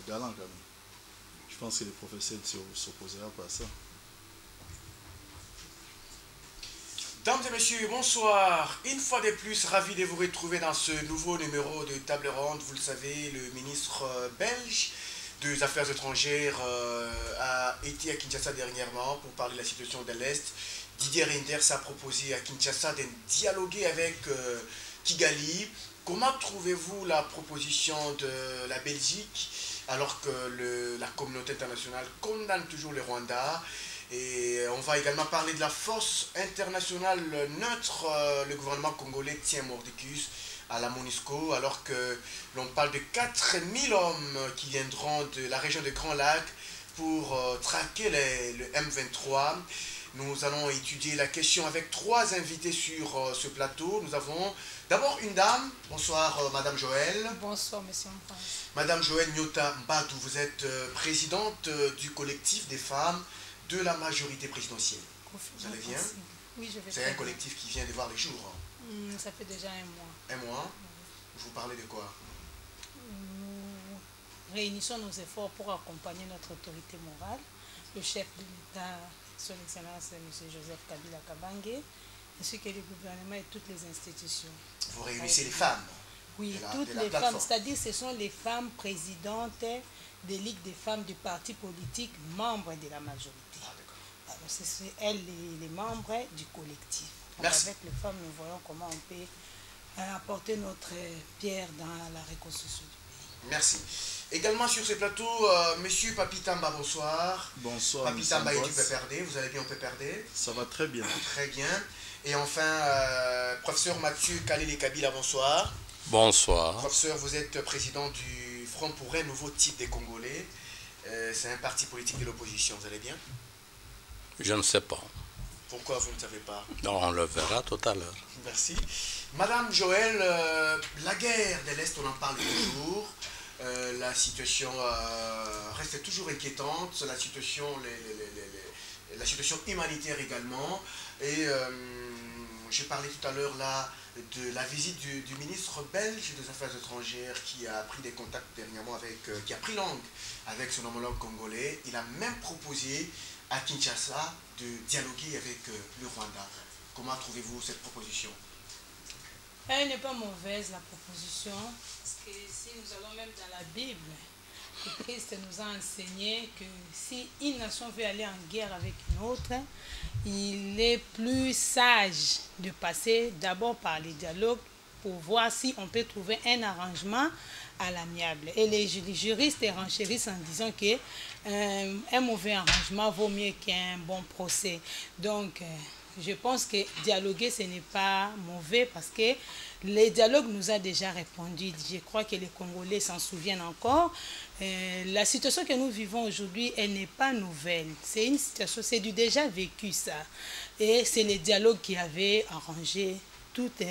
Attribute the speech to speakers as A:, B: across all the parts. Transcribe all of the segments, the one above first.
A: galant quand même. Je pense que les professeurs ne s'opposera pas à ça.
B: Dames et messieurs, bonsoir. Une fois de plus, ravi de vous retrouver dans ce nouveau numéro de Table Ronde. Vous le savez, le ministre belge des Affaires étrangères a été à Kinshasa dernièrement pour parler de la situation de l'Est. Didier Reynders a proposé à Kinshasa de dialoguer avec Kigali. Comment trouvez-vous la proposition de la Belgique alors que la communauté internationale condamne toujours le Rwanda? Et on va également parler de la force internationale neutre. Le gouvernement congolais tient mordicus à la MONUSCO alors que l'on parle de 4000 hommes qui viendront de la région de Grand Lac pour traquer le M23. Nous allons étudier la question avec 3 invités sur ce plateau. Nous avons d'abord une dame. Bonsoir Madame Joël.
C: Bonsoir Monsieur Mpans.
B: Madame Joël Nyota Mbadou, vous êtes présidente du collectif des femmes de la majorité présidentielle. Vous allez bien?
C: Oui, je vais.
B: C'est un collectif qui vient de voir les jours.
C: Ça fait déjà un mois.
B: Un mois? Vous parlez de quoi?
C: Nous réunissons nos efforts pour accompagner notre autorité morale, le chef de l'État, son Excellence M. Joseph Kabila Kabange, ainsi que le gouvernement et toutes les institutions.
B: Vous réunissez les femmes?
C: Oui, toutes les femmes, c'est-à-dire ce sont les femmes présidentes des ligues des femmes du parti politique, membres de la majorité. Alors, c'est elles les membres du collectif. Donc, avec les femmes, nous voyons comment on peut apporter notre pierre dans la reconstruction du pays.
B: Merci. Également sur ce plateau, Monsieur Papi Tamba, bonsoir.
A: Bonsoir.
B: Papi Tamba et du PPRD, vous allez bien au PPRD?
A: Ça va très bien.
B: Très bien. Et enfin, professeur Mathieu Kalele Kabila, bonsoir.
D: Bonsoir.
B: Professeur, vous êtes président du Front pour un nouveau type des Congolais. C'est un parti politique de l'opposition, vous allez bien?
D: Je ne sais pas.
B: Pourquoi vous ne savez pas?
D: Non, on le verra tout à l'heure.
B: Merci. Madame Joël, la guerre de l'Est, on en parle toujours. La situation reste toujours inquiétante. La situation humanitaire également. Et j'ai parlé tout à l'heure là de la visite du ministre belge des Affaires étrangères qui a pris des contacts dernièrement qui a pris langue avec son homologue congolais. Il a même proposé à Kinshasa de dialoguer avec le Rwanda. Comment trouvez-vous cette proposition?
C: Elle n'est pas mauvaise, la proposition, parce que si nous allons même dans la Bible, le Christ nous a enseigné que si une nation veut aller en guerre avec une autre, il est plus sage de passer d'abord par les dialogues pour voir si on peut trouver un arrangement à l'amiable. Et les juristes renchérissent en disant que un mauvais arrangement vaut mieux qu'un bon procès. Donc, je pense que dialoguer, ce n'est pas mauvais parce que les dialogues nous a déjà répondu. Je crois que les Congolais s'en souviennent encore. La situation que nous vivons aujourd'hui, elle n'est pas nouvelle. C'est une situation, c'est du déjà vécu ça. Et c'est les dialogues qui avaient arrangé toute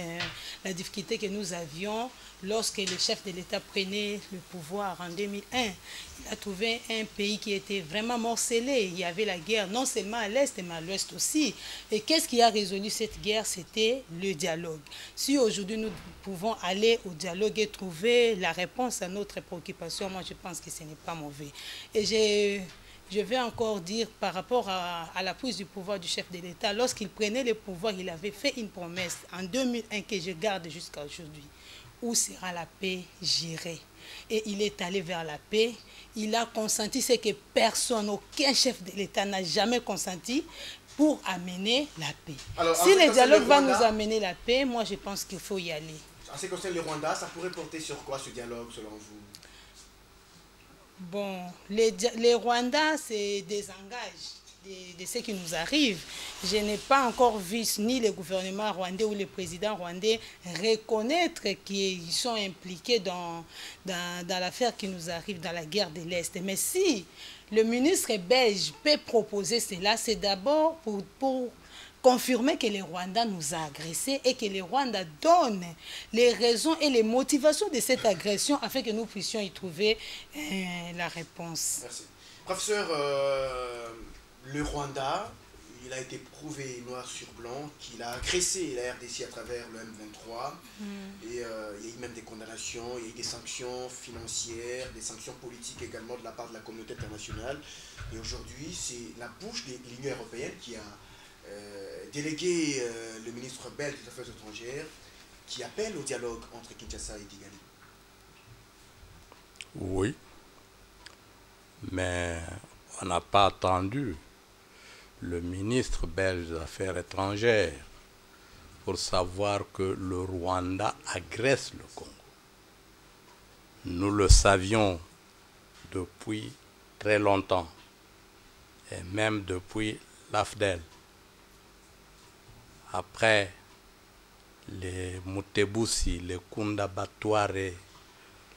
C: la difficulté que nous avions lorsque le chef de l'État prenait le pouvoir en 2001. Il a trouvé un pays qui était vraiment morcelé. Il y avait la guerre non seulement à l'Est, mais à l'Ouest aussi. Et qu'est-ce qui a résolu cette guerre? C'était le dialogue. Si aujourd'hui nous pouvons aller au dialogue et trouver la réponse à notre préoccupation, moi je pense que ce n'est pas mauvais. Et je vais encore dire par rapport à la prise du pouvoir du chef de l'État, lorsqu'il prenait le pouvoir, il avait fait une promesse en 2001 que je garde jusqu'à aujourd'hui. Où sera la paix? J'irai. Et il est allé vers la paix. Il a consenti ce que personne, aucun chef de l'État n'a jamais consenti pour amener la paix. Alors, si le dialogue va nous amener la paix, moi je pense qu'il faut y aller.
B: En ce qui concerne le Rwanda, ça pourrait porter sur quoi ce dialogue selon vous?
C: Bon, les Rwandais se désengagent de ce qui nous arrive. Je n'ai pas encore vu ni le gouvernement rwandais ou le président rwandais reconnaître qu'ils sont impliqués dans l'affaire qui nous arrive, dans la guerre de l'Est. Mais si le ministre belge peut proposer cela, c'est d'abord pour confirmer que le Rwanda nous a agressés et que le Rwanda donne les raisons et les motivations de cette agression afin que nous puissions y trouver la réponse.
B: Merci. Professeur, le Rwanda, il a été prouvé noir sur blanc qu'il a agressé la RDC à travers le M23. Et il y a eu même des condamnations, il y a eu des sanctions financières, des sanctions politiques également de la part de la communauté internationale. Et aujourd'hui, c'est la bouche de l'Union européenne qui a délégué le ministre belge des Affaires étrangères qui appelle au dialogue entre Kinshasa et Kigali.
D: Oui, mais on n'a pas attendu le ministre belge des Affaires étrangères pour savoir que le Rwanda agresse le Congo. Nous le savions depuis très longtemps, et même depuis l'AFDEL. Après les Mutebusi, les Kunda Batware,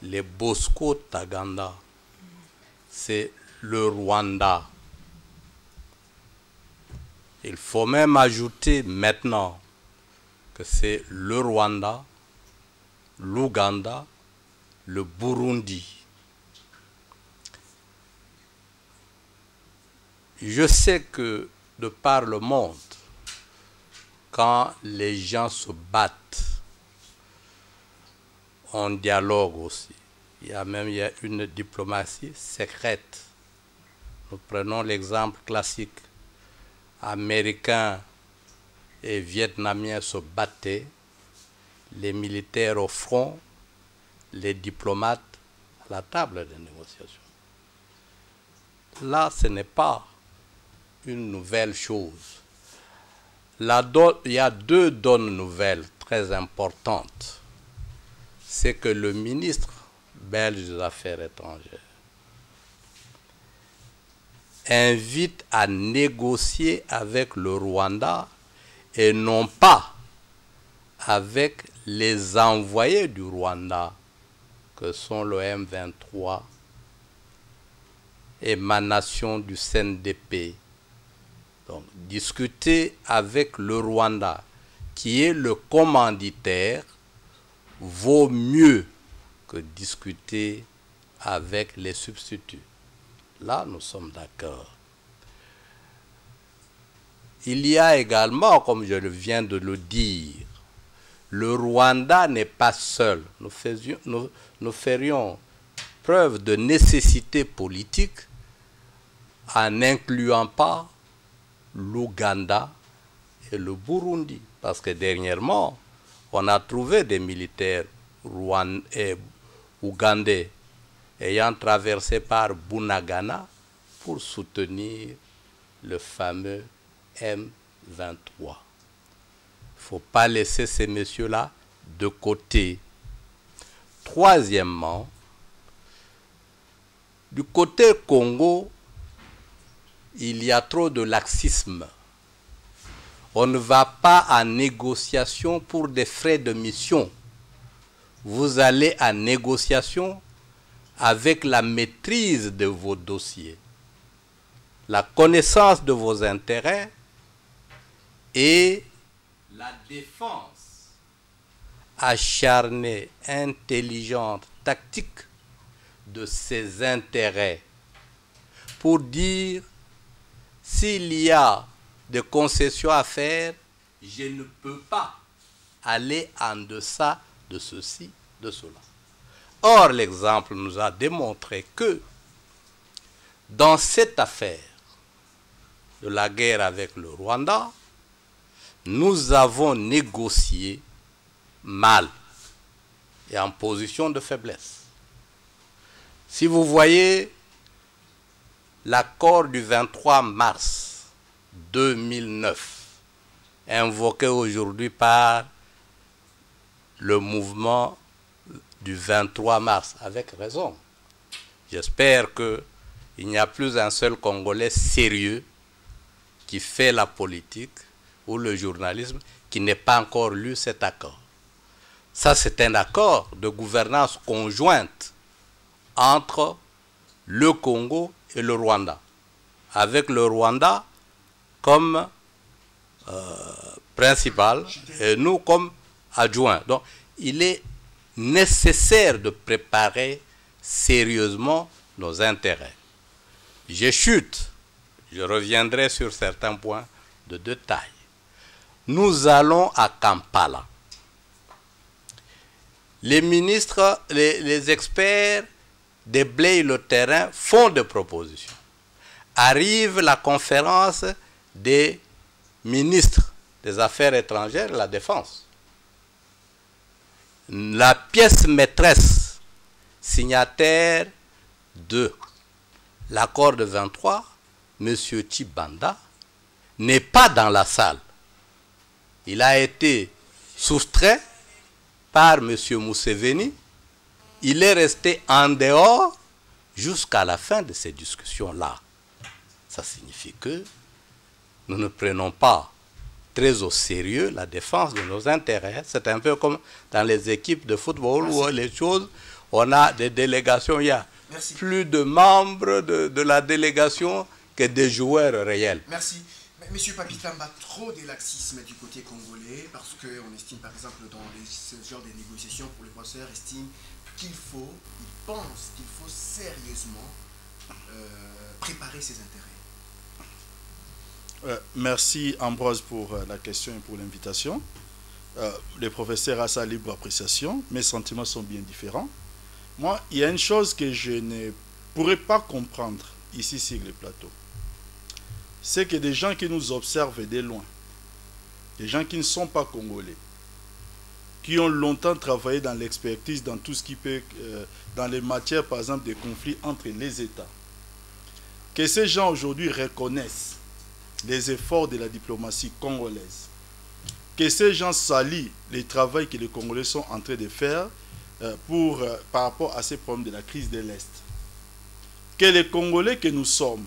D: les Bosco Taganda, c'est le Rwanda. Il faut même ajouter maintenant que c'est le Rwanda, l'Ouganda, le Burundi. Je sais que de par le monde, quand les gens se battent, on dialogue aussi. Il y a une diplomatie secrète. Nous prenons l'exemple classique. Américains et Vietnamiens se battaient, les militaires au front, les diplomates à la table des négociations. Là, ce n'est pas une nouvelle chose. Il y a deux donnes nouvelles très importantes. C'est que le ministre belge des Affaires étrangères invite à négocier avec le Rwanda et non pas avec les envoyés du Rwanda, que sont le M23, émanation du CNDP. Donc, discuter avec le Rwanda, qui est le commanditaire, vaut mieux que discuter avec les substituts. Là, nous sommes d'accord. Il y a également, comme je viens de le dire, le Rwanda n'est pas seul. Nous ferions preuve de nécessité politique en n'incluant pas l'Ouganda et le Burundi. Parce que dernièrement, on a trouvé des militaires ougandais ayant traversé par Bunagana pour soutenir le fameux M23. Il ne faut pas laisser ces messieurs-là de côté. Troisièmement, du côté Congo, il y a trop de laxisme. On ne va pas en négociation pour des frais de mission. Vous allez en négociation avec la maîtrise de vos dossiers, la connaissance de vos intérêts et la défense acharnée, intelligente, tactique de ces intérêts pour dire s'il y a des concessions à faire, je ne peux pas aller en deçà de ceci, de cela. Or, l'exemple nous a démontré que dans cette affaire de la guerre avec le Rwanda, nous avons négocié mal et en position de faiblesse. Si vous voyez l'accord du 23 mars 2009, invoqué aujourd'hui par le mouvement du 23 mars, avec raison. J'espère qu'il n'y a plus un seul Congolais sérieux qui fait la politique ou le journalisme qui n'ait pas encore lu cet accord. Ça, c'est un accord de gouvernance conjointe entre le Congo et le Rwanda, avec le Rwanda comme principal et nous comme adjoints. Donc, il est nécessaire de préparer sérieusement nos intérêts. Je chute, je reviendrai sur certains points de deux tailles. Nous allons à Kampala. Les ministres, les experts déblayent le terrain, font des propositions. Arrive la conférence des ministres des Affaires étrangères et de la Défense. La pièce maîtresse, signataire de l'accord de 23, M. Tshibanda, n'est pas dans la salle. Il a été soustrait par M. Museveni. Il est resté en dehors jusqu'à la fin de ces discussions-là. Ça signifie que nous ne prenons pas très au sérieux la défense de nos intérêts. C'est un peu comme dans les équipes de football. Merci. Où les choses, on a des délégations, il y a Merci. Plus de membres de la délégation que des joueurs réels.
B: Merci. Monsieur Papitamba, trop de laxisme du côté congolais, parce qu'on estime par exemple dans ce genre de négociations pour les professeurs, estime qu'il faut, il pense qu'il faut sérieusement préparer ses intérêts.
A: Merci Ambroise pour la question et pour l'invitation. Le professeur a sa libre appréciation, mes sentiments sont bien différents. Moi, il y a une chose que je ne pourrais pas comprendre ici sur le plateau. C'est que des gens qui nous observent de loin, des gens qui ne sont pas congolais, qui ont longtemps travaillé dans l'expertise, dans tout ce qui peut, dans les matières, par exemple, des conflits entre les États, que ces gens aujourd'hui reconnaissent les efforts de la diplomatie congolaise, que ces gens salient le travail que les Congolais sont en train de faire par rapport à ces problèmes de la crise de l'Est. Que les Congolais que nous sommes,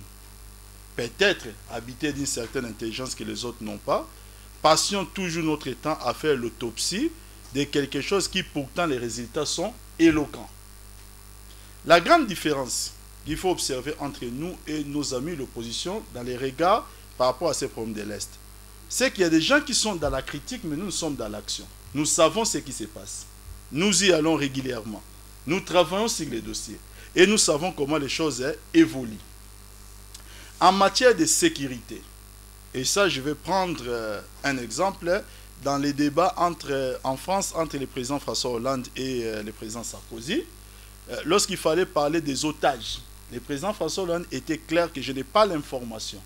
A: peut-être habités d'une certaine intelligence que les autres n'ont pas, passions toujours notre temps à faire l'autopsie de quelque chose qui pourtant les résultats sont éloquents. La grande différence qu'il faut observer entre nous et nos amis l'opposition dans les regards par rapport à ces problèmes de l'Est, c'est qu'il y a des gens qui sont dans la critique, mais nous sommes dans l'action. Nous savons ce qui se passe. Nous y allons régulièrement. Nous travaillons sur les dossiers. Et nous savons comment les choses évoluent. En matière de sécurité, et ça je vais prendre un exemple, dans les débats en France entre le président François Hollande et le président Sarkozy, lorsqu'il fallait parler des otages, le président François Hollande était clair que je n'ai pas l'information.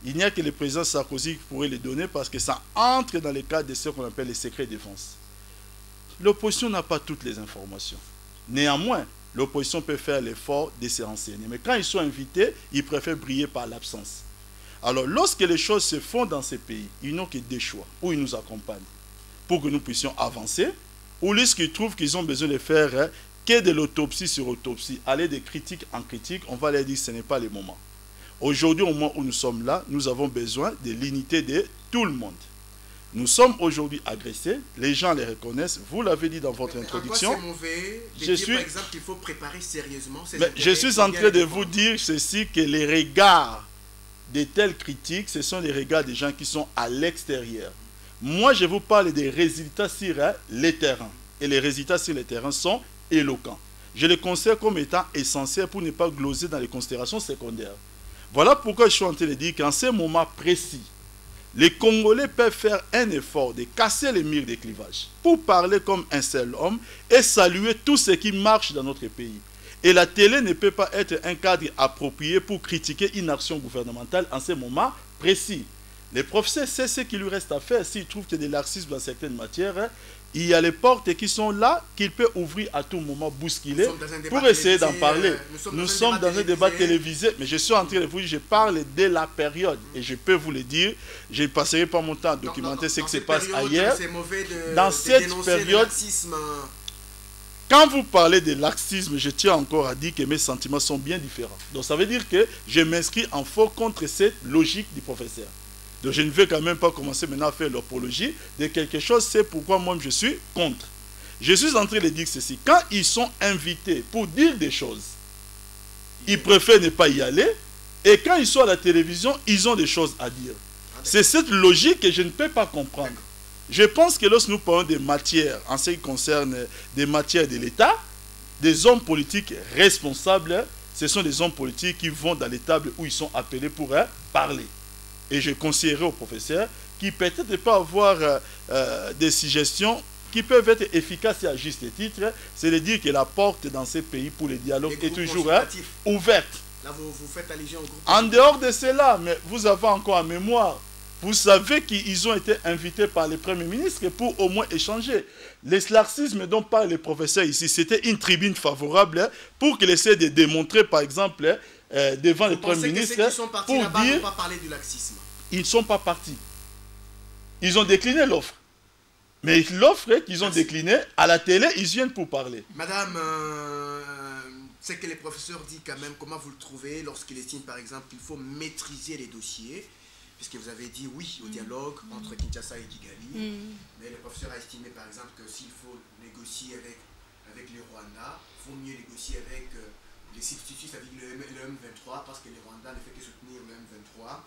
A: Il n'y a que le président Sarkozy qui pourrait les donner parce que ça entre dans le cadre de ce qu'on appelle les secrets de défense. L'opposition n'a pas toutes les informations. Néanmoins, l'opposition peut faire l'effort de se renseigner. Mais quand ils sont invités, ils préfèrent briller par l'absence. Alors, lorsque les choses se font dans ces pays, ils n'ont que deux choix. Ou ils nous accompagnent pour que nous puissions avancer, ou lorsqu'ils trouvent qu'ils ont besoin de faire que de l'autopsie sur autopsie, aller de critique en critique, on va leur dire que ce n'est pas le moment. Aujourd'hui, au moment où nous sommes là, nous avons besoin de l'unité de tout le monde. Nous sommes aujourd'hui agressés, les gens les reconnaissent, vous l'avez dit dans votre introduction.
B: C'est mauvais de dire, par exemple, qu'il faut préparer sérieusement ces
A: intérêts. Je suis en train de vous dire ceci, que les regards de telles critiques, ce sont les regards des gens qui sont à l'extérieur. Moi, je vous parle des résultats sur les terrains. Et les résultats sur les terrains sont éloquents. Je les considère comme étant essentiels pour ne pas gloser dans les considérations secondaires. Voilà pourquoi je suis en train de dire qu'en ces moments précis, les Congolais peuvent faire un effort de casser les murs des clivages pour parler comme un seul homme et saluer tout ce qui marche dans notre pays. Et la télé ne peut pas être un cadre approprié pour critiquer une action gouvernementale en ces moments précis. Les professeurs savent ce qu'il lui reste à faire. S'ils trouvent qu'il y a des laxismes dans certaines matières, il y a les portes qui sont là, qu'il peut ouvrir à tout moment, bousculer, pour essayer d'en parler. Nous sommes dans un débat télévisé, mais je suis en train de vous dire, je parle de la période, et je peux vous le dire, je ne passerai pas mon temps à documenter ce qui se passe ailleurs. Dans cette période, quand vous parlez de laxisme, je tiens encore à dire que mes sentiments sont bien différents. Donc ça veut dire que je m'inscris en faux contre cette logique du professeur. Donc je ne vais quand même pas commencer maintenant à faire l'apologie de quelque chose, c'est pourquoi moi je suis contre. Je suis en train de dire ceci, quand ils sont invités pour dire des choses, ils préfèrent ne pas y aller, et quand ils sont à la télévision, ils ont des choses à dire. C'est cette logique que je ne peux pas comprendre. Je pense que lorsque nous parlons des matières, en ce qui concerne des matières de l'État, des hommes politiques responsables, ce sont des hommes politiques qui vont dans les tables où ils sont appelés pour parler. et je conseillerais au professeur qui peut-être peut avoir des suggestions qui peuvent être efficaces et à juste titre, c'est de dire que la porte dans ces pays pour le dialogue est toujours ouverte.
B: Là, vous faites allusion au groupe.
A: En dehors de cela, mais vous avez encore en mémoire, vous savez qu'ils ont été invités par le Premier ministre pour au moins échanger. L'eslarcisme dont parle le professeur ici, c'était une tribune favorable pour qu'il essaie de démontrer, par exemple, devant le Premier ministre,
B: pour dire... pas parler du laxisme.
A: Ils ne sont pas partis. Ils ont décliné l'offre. Mais l'offre qu'ils ont déclinée, à la télé, ils viennent pour parler.
B: Madame, c'est que les professeurs disent quand même, comment vous le trouvez lorsqu'il estime par exemple qu'il faut maîtriser les dossiers, puisque vous avez dit oui au dialogue entre Kinshasa et Kigali, mais le professeur a estimé par exemple que s'il faut négocier avec le Rwanda, il faut mieux négocier avec les substituts avec le M23, parce que le Rwanda ne fait que soutenir le M23,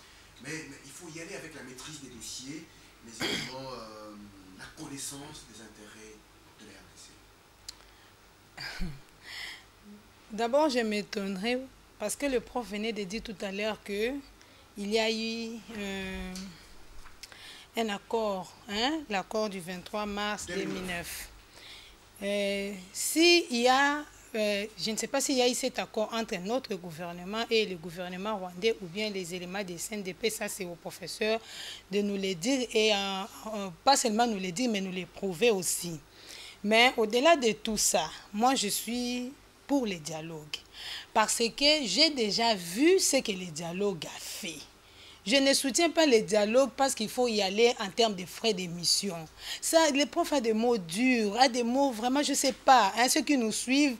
B: mais il faut y aller avec la maîtrise des dossiers, mais également la connaissance des intérêts de la RDC.
C: D'abord, je m'étonnerais parce que le prof venait de dire tout à l'heure que il y a eu un accord, l'accord du 23 mars 2009. S'il y a, je ne sais pas s'il y a eu cet accord entre notre gouvernement et le gouvernement rwandais ou bien les éléments des CNDP, ça c'est au professeur de nous le dire et pas seulement nous le dire mais nous le prouver aussi. Mais au-delà de tout ça, moi je suis pour les dialogues parce que j'ai déjà vu ce que le dialogue a fait. Je ne soutiens pas les dialogues parce qu'il faut y aller en termes de frais d'émission. Ça, les profs ont des mots durs, a des mots vraiment, je ne sais pas, ceux qui nous suivent,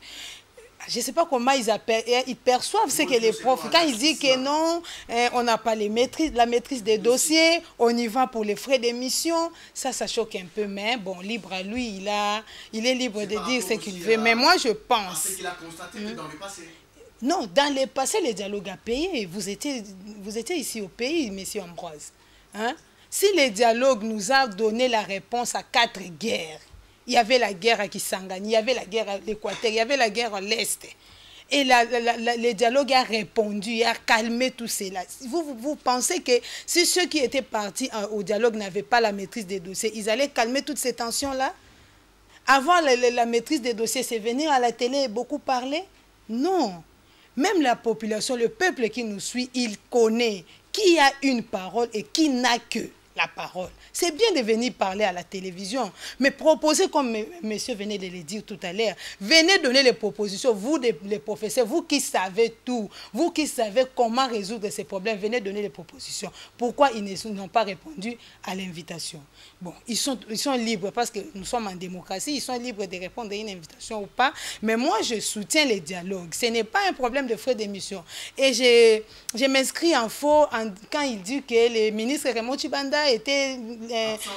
C: je ne sais pas comment ils perçoivent ce que les profs, quand ils disent que non, on n'a pas la maîtrise des dossiers, on y va pour les frais d'émission, ça choque un peu, mais bon, libre à lui, il est libre de dire ce qu'il veut. Mais moi, je pense...
B: C'est qu'il a constaté que dans le passé...
C: Non, dans le passé, le dialogue a payé. Vous étiez ici au pays, M. Ambroise. Si le dialogue nous a donné la réponse à 4 guerres, il y avait la guerre à Kisangani, il y avait la guerre à l'Équateur, il y avait la guerre à l'Est. Et le dialogue a répondu, il a calmé tout cela. Vous pensez que si ceux qui étaient partis au dialogue n'avaient pas la maîtrise des dossiers, ils allaient calmer toutes ces tensions-là? Avoir la maîtrise des dossiers, c'est venir à la télé et beaucoup parler? Non. Même la population, le peuple qui nous suit, il connaît qui a une parole et qui n'a que la parole. C'est bien de venir parler à la télévision, mais proposer, comme monsieur venait de le dire tout à l'heure, venez donner les propositions, vous les professeurs, vous qui savez tout, vous qui savez comment résoudre ces problèmes, venez donner les propositions. Pourquoi ils n'ont pas répondu à l'invitation? Bon, ils sont libres parce que nous sommes en démocratie, ils sont libres de répondre à une invitation ou pas, mais moi je soutiens les dialogues. Ce n'est pas un problème de frais d'émission. Et je m'inscris en faux quand il dit que le ministre Raymond Tshibanda était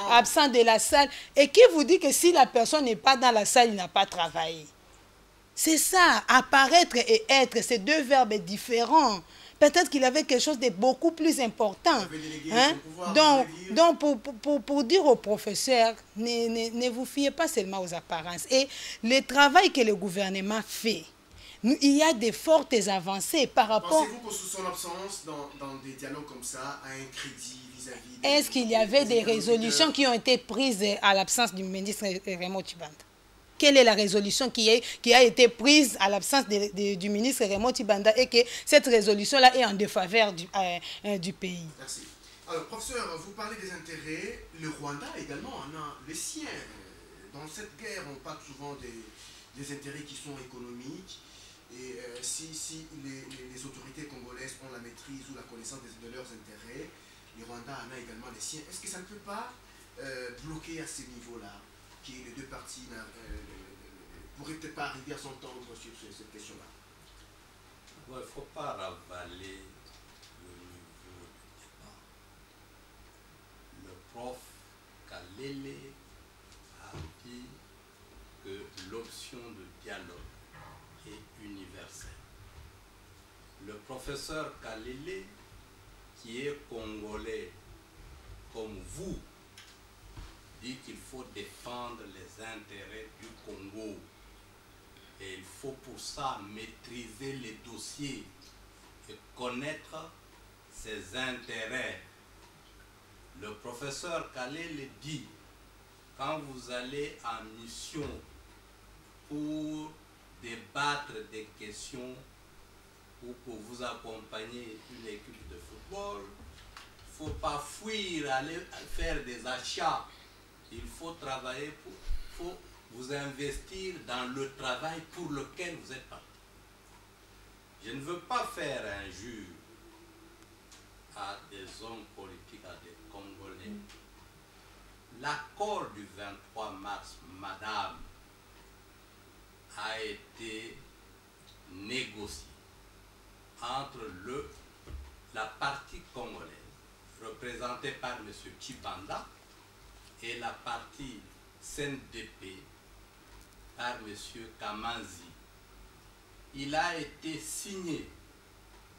C: absent de la salle. Et qui vous dit que si la personne n'est pas dans la salle, il n'a pas travaillé? C'est ça, apparaître et être, c'est deux verbes différents. Peut-être qu'il avait quelque chose de beaucoup plus important. Donc pour dire aux professeurs, ne vous fiez pas seulement aux apparences. Et le travail que le gouvernement fait, il y a de fortes avancées par rapport...
B: Pensez-vous que son absence dans des dialogues comme ça a un crédit vis-à-vis...
C: Est-ce qu'il y avait des résolutions qui ont été prises à l'absence du ministre Raymond Tshibanda? Quelle est la résolution qui a été prise à l'absence du ministre Raymond Tshibanda et que cette résolution-là est en défaveur du pays?
B: Merci. Alors, professeur, vous parlez des intérêts. Le Rwanda également en a les siens. Dans cette guerre, on parle souvent des intérêts qui sont économiques. Et si les autorités congolaises ont la maîtrise ou la connaissance de leurs intérêts, le Rwanda en a également les siens. Est-ce que ça ne peut pas bloquer à ce niveau-là, que les deux parties ne pourraient peut-être pas arriver à s'entendre sur cette question-là?
D: Il ne faut pas ravaler le niveau du débat. Le prof Kalele a dit que l'option de dialogue est universelle. Le professeur Kalele, qui est congolais comme vous, dit qu'il faut défendre les intérêts du Congo. Et il faut pour ça maîtriser les dossiers et connaître ses intérêts. Le professeur Calais le dit, quand vous allez en mission pour débattre des questions ou pour vous accompagner une équipe de football, il ne faut pas fuir, aller faire des achats. Il faut travailler, il faut vous investir dans le travail pour lequel vous êtes parti. Je ne veux pas faire injure à des hommes politiques, à des Congolais. L'accord du 23 mars, madame, a été négocié entre la partie congolaise, représentée par M. Chibanda, et la partie CNDP par M. Kamanzi. Il a été signé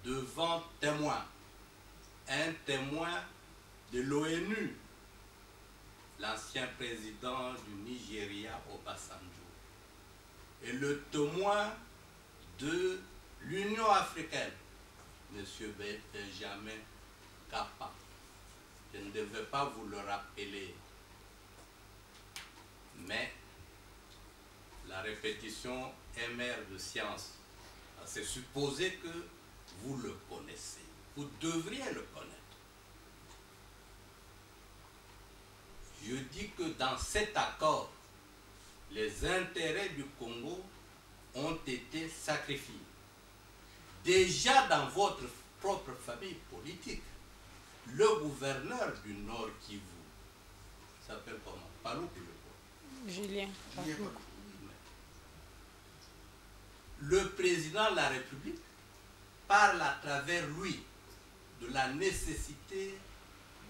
D: devant témoin, un témoin de l'ONU, l'ancien président du Nigeria, Obasanjo, et le témoin de l'Union africaine, M. Benjamin Kappa. Je ne devais pas vous le rappeler, mais la répétition est mère de science. C'est supposé que vous le connaissez. Vous devriez le connaître. Je dis que dans cet accord, les intérêts du Congo ont été sacrifiés. Déjà dans votre propre famille politique, le gouverneur du Nord Kivu s'appelle comment? Palou,
C: Julien.
D: Le président de la République parle à travers lui de la nécessité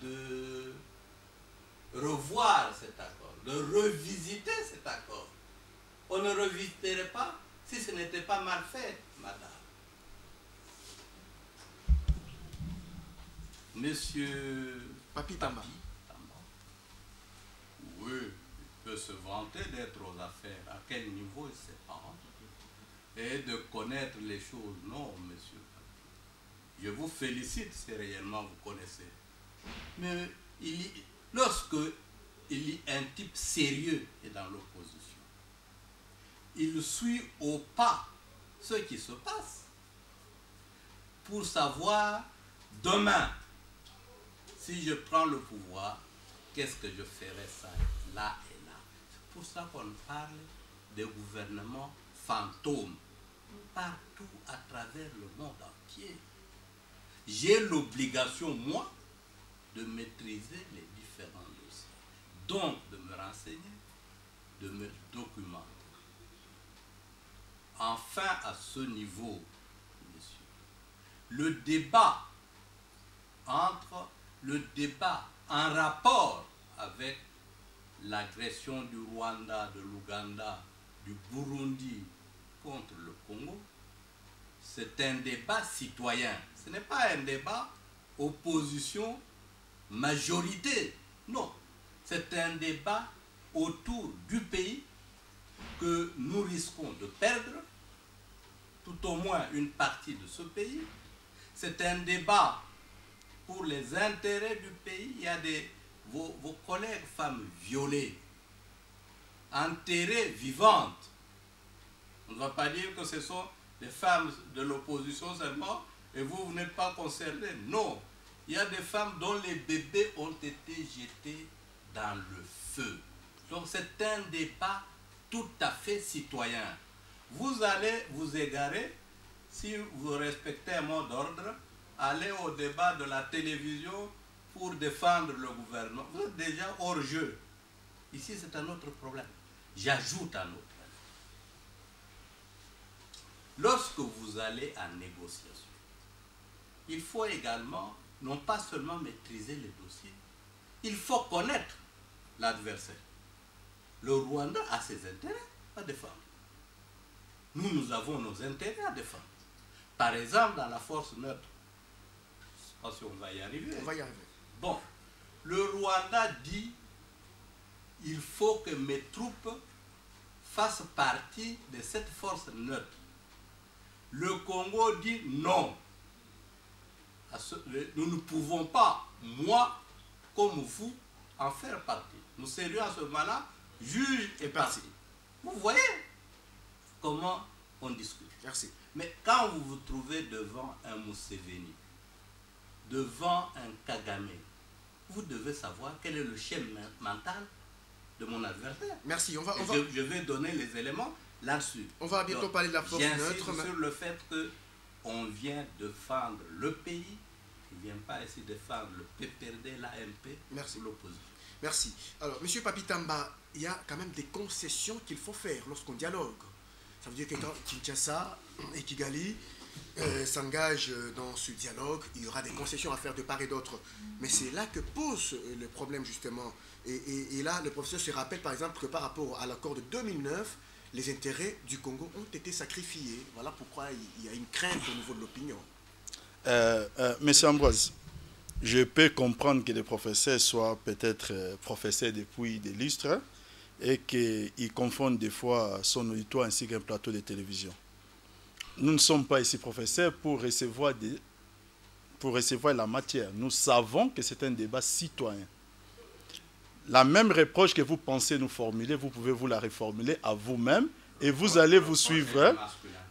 D: de revoir cet accord, de revisiter cet accord. On ne revisiterait pas si ce n'était pas mal fait, madame. Monsieur
B: Papi Tamba.
D: Oui, il peut se vanter d'être aux affaires. À quel niveau il ne sait pas. Et de connaître les choses. Non, monsieur Papi. Je vous félicite si réellement vous connaissez. Mais lorsque il y a un type sérieux et dans l'opposition, il suit au pas ce qui se passe pour savoir demain, si je prends le pouvoir, qu'est-ce que je ferai ça, là et là. C'est pour ça qu'on parle des gouvernements fantômes partout à travers le monde entier. J'ai l'obligation, moi, de maîtriser les différents dossiers. Donc, de me renseigner, de me documenter. Enfin, à ce niveau, messieurs, le débat en rapport avec l'agression du Rwanda, de l'Ouganda, du Burundi contre le Congo, c'est un débat citoyen. Ce n'est pas un débat opposition-majorité. Non, c'est un débat autour du pays que nous risquons de perdre, tout au moins une partie de ce pays. C'est un débat pour les intérêts du pays. Il y a vos collègues femmes violées, enterrées vivantes. On ne va pas dire que ce sont les femmes de l'opposition seulement et vous n'êtes pas concernés. Non, il y a des femmes dont les bébés ont été jetés dans le feu. Donc c'est un débat tout à fait citoyen. Vous allez vous égarer, si vous respectez un mot d'ordre, aller au débat de la télévision pour défendre le gouvernement. Vous êtes déjà hors jeu. Ici, c'est un autre problème. J'ajoute un autre problème. Lorsque vous allez en négociation, il faut également, non pas seulement maîtriser les dossiers, il faut connaître l'adversaire. Le Rwanda a ses intérêts à défendre. Nous avons nos intérêts à défendre. Par exemple, dans la force neutre. Je ne sais pas si on va y arriver.
B: On va y arriver.
D: Bon, le Rwanda dit il faut que mes troupes fassent partie de cette force neutre. Le Congo dit non. Nous ne pouvons pas, moi, comme vous en faire partie. Nous serions à ce moment-là juges et parties. Vous voyez comment on discute.
B: Merci.
D: Mais quand vous vous trouvez devant un Museveni, devant un Kagame, vous devez savoir quel est le schéma mental de mon adversaire.
B: Merci.
D: Je vais donner les éléments là-dessus.
B: On va bientôt parler de la force neutre.
D: J'insiste sur le fait qu'on vient défendre le pays, on ne vient pas ici défendre le PPRD, l'AMP, ou l'opposition.
B: Merci. Alors, M. Papitamba, il y a quand même des concessions qu'il faut faire lorsqu'on dialogue. Ça veut dire que quand Kinshasa et Kigali s'engagent dans ce dialogue, il y aura des concessions à faire de part et d'autre. Mais c'est là que pose le problème, justement. Et là, le professeur se rappelle, par exemple, que par rapport à l'accord de 2009, les intérêts du Congo ont été sacrifiés. Voilà pourquoi il y a une crainte au niveau de l'opinion.
A: Monsieur Ambroise, je peux comprendre que les professeurs soient peut-être professeurs depuis des lustres et qu'ils confondent des fois son auditoire ainsi qu'un plateau de télévision. Nous ne sommes pas ici professeurs pour recevoir la matière. Nous savons que c'est un débat citoyen. La même reproche que vous pensez nous formuler, vous pouvez vous la reformuler à vous-même et vous allez vous suivre.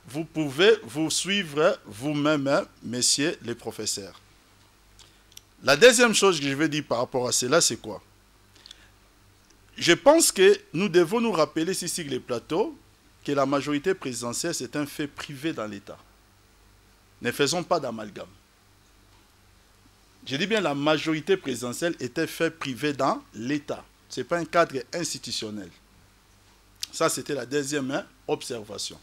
A: Vous pouvez vous suivre vous-même, messieurs les professeurs. La deuxième chose que je veux dire par rapport à cela, c'est quoi? Je pense que nous devons nous rappeler ici sur les plateaux que la majorité présidentielle, c'est un fait privé dans l'État. Ne faisons pas d'amalgame. Je dis bien la majorité présidentielle est un fait privé dans l'État. Ce n'est pas un cadre institutionnel. Ça, c'était la deuxième observation.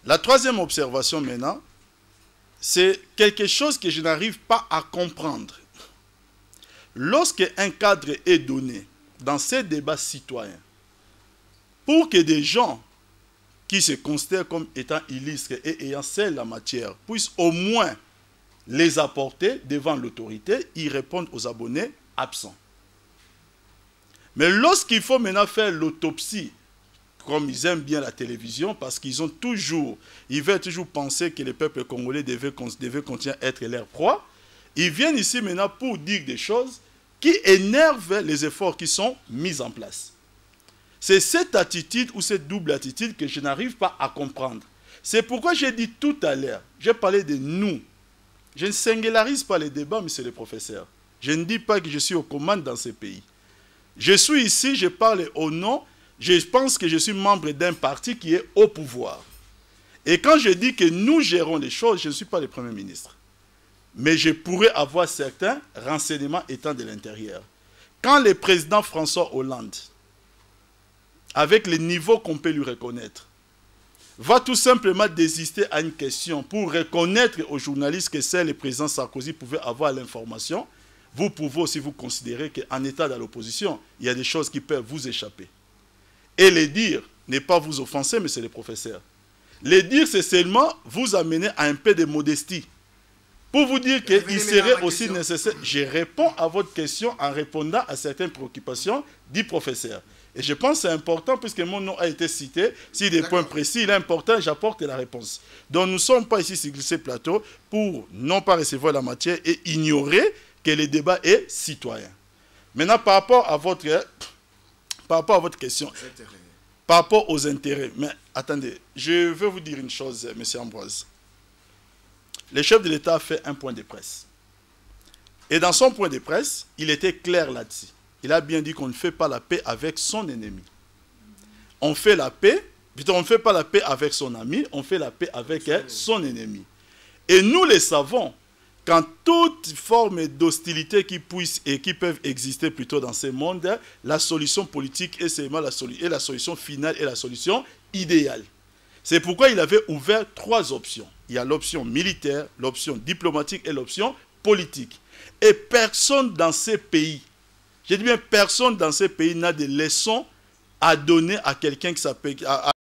A: La troisième observation maintenant, c'est quelque chose que je n'arrive pas à comprendre. Lorsque un cadre est donné dans ces débats citoyens, pour que des gens qui se considèrent comme étant illustres et ayant celle la matière puissent au moins les apporter devant l'autorité, ils répondent aux abonnés absents. Mais lorsqu'il faut maintenant faire l'autopsie, comme ils aiment bien la télévision, parce qu'ils veulent toujours penser que le peuple congolais devait continuer à être leur proie, ils viennent ici maintenant pour dire des choses qui énervent les efforts qui sont mis en place. C'est cette attitude ou cette double attitude que je n'arrive pas à comprendre. C'est pourquoi j'ai dit tout à l'heure, j'ai parlé de nous. Je ne singularise pas les débats, monsieur le professeur. Je ne dis pas que je suis aux commandes dans ce pays. Je suis ici, je parle au nom, je pense que je suis membre d'un parti qui est au pouvoir. Et quand je dis que nous gérons les choses, je ne suis pas le Premier ministre. Mais je pourrais avoir certains renseignements étant de l'intérieur. Quand le président François Hollande, avec les niveaux qu'on peut lui reconnaître, va tout simplement désister à une question pour reconnaître aux journalistes que c'est le président Sarkozy pouvait avoir l'information, vous pouvez aussi vous considérer qu'en état dans l'opposition, il y a des choses qui peuvent vous échapper. Et les dire n'est pas vous offenser, monsieur le professeur. Les dire, c'est seulement vous amener à un peu de modestie. Pour vous dire qu'il serait aussi nécessaire. Je réponds à votre question en répondant à certaines préoccupations du professeur. Et je pense que c'est important, puisque mon nom a été cité, si des points précis, il est important, j'apporte la réponse. Donc nous ne sommes pas ici sur ce plateau pour non pas recevoir la matière et ignorer que le débat est citoyen. Maintenant, par rapport à votre question, par rapport aux intérêts, mais attendez, je veux vous dire une chose, M. Ambroise. Le chef de l'État a fait un point de presse. Et dans son point de presse, il était clair là-dessus. Il a bien dit qu'on ne fait pas la paix avec son ennemi. On fait la paix, plutôt on ne fait pas la paix avec son ami, on fait la paix avec son ennemi. Et nous le savons, quand toute forme d'hostilité qui puisse et qui peuvent exister plutôt dans ce monde, la solution politique est seulement la solution finale et la solution idéale. C'est pourquoi il avait ouvert 3 options. Il y a l'option militaire, l'option diplomatique et l'option politique. Et personne dans ces pays, je dis bien personne dans ces pays n'a de leçons à donner à quelqu'un qui s'appelle, à